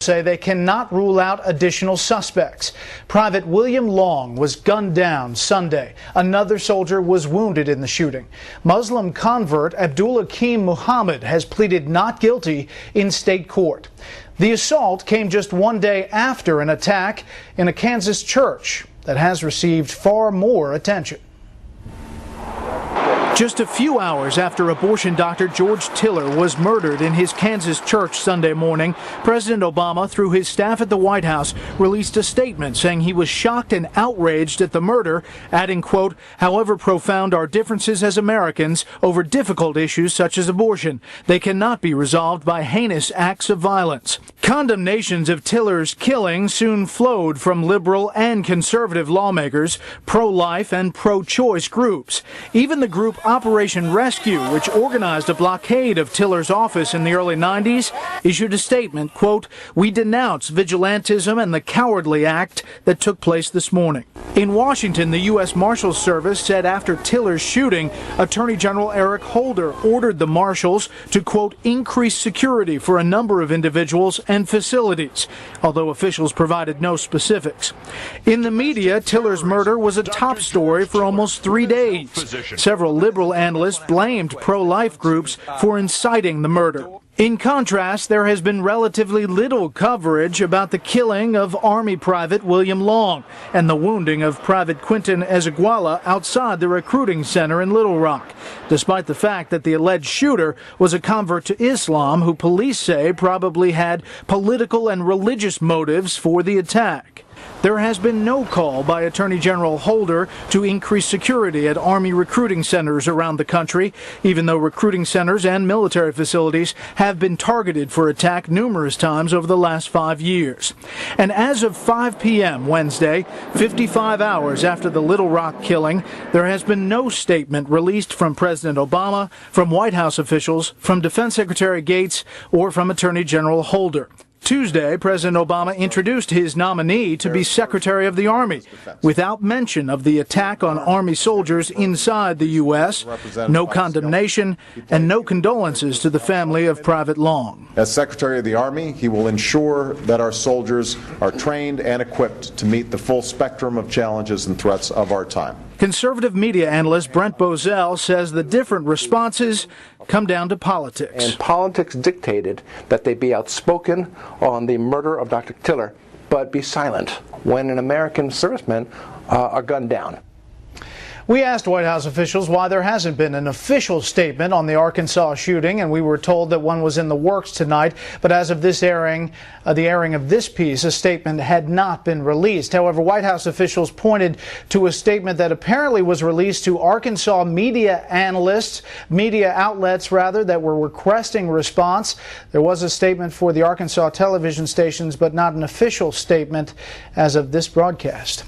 say they cannot rule out additional suspects. Pvt William Long was gunned down Sunday. Another soldier was wounded in the shooting. Muslim convert Abdul Hakim Muhammad has pleaded not guilty in state court. The assault came just one day after an attack in a Kansas church that has received far more attention. Just a few hours after abortion doctor George Tiller was murdered in his Kansas church Sunday morning, President Obama, through his staff at the White House, released a statement saying he was shocked and outraged at the murder, adding, quote, "However profound our differences as Americans over difficult issues such as abortion, they cannot be resolved by heinous acts of violence." Condemnations of Tiller's killing soon flowed from liberal and conservative lawmakers, pro-life and pro-choice groups. Even the group Operation Rescue, which organized a blockade of Tiller's office in the early 90s, issued a statement, quote, "We denounce vigilantism and the cowardly act that took place this morning." In Washington, the U.S. Marshals Service said after Tiller's shooting, Attorney General Eric Holder ordered the Marshals to, quote, "increase security for a number of individuals and facilities," although officials provided no specifics. In the media, Tiller's murder was a top story for almost 3 days. Several liberal analysts blamed pro-life groups for inciting the murder. In contrast, there has been relatively little coverage about the killing of Army Pvt William Long and the wounding of Pvt Quinton Ezeguala outside the recruiting center in Little Rock, despite the fact that the alleged shooter was a convert to Islam who police say probably had political and religious motives for the attack. There has been no call by Attorney General Holder to increase security at Army recruiting centers around the country, even though recruiting centers and military facilities have been targeted for attack numerous times over the last 5 years. And as of 5 p.m. Wednesday, 55 hours after the Little Rock killing, there has been no statement released from President Obama, from White House officials, from Defense Secretary Gates, or from Attorney General Holder. Tuesday, President Obama introduced his nominee to be Secretary of the Army, without mention of the attack on Army soldiers inside the U.S., no condemnation, and no condolences to the family of Pvt Long. As Secretary of the Army, he will ensure that our soldiers are trained and equipped to meet the full spectrum of challenges and threats of our time. Conservative media analyst Brent Bozell says the different responses come down to politics. And politics dictated that they be outspoken on the murder of Dr. Tiller, but be silent when an American servicemen are gunned down. We asked White House officials why there hasn't been an official statement on the Arkansas shooting, and we were told that one was in the works tonight. But as of this airing, the airing of this piece, a statement had not been released. However, White House officials pointed to a statement that apparently was released to Arkansas media outlets that were requesting response. There was a statement for the Arkansas television stations, but not an official statement as of this broadcast.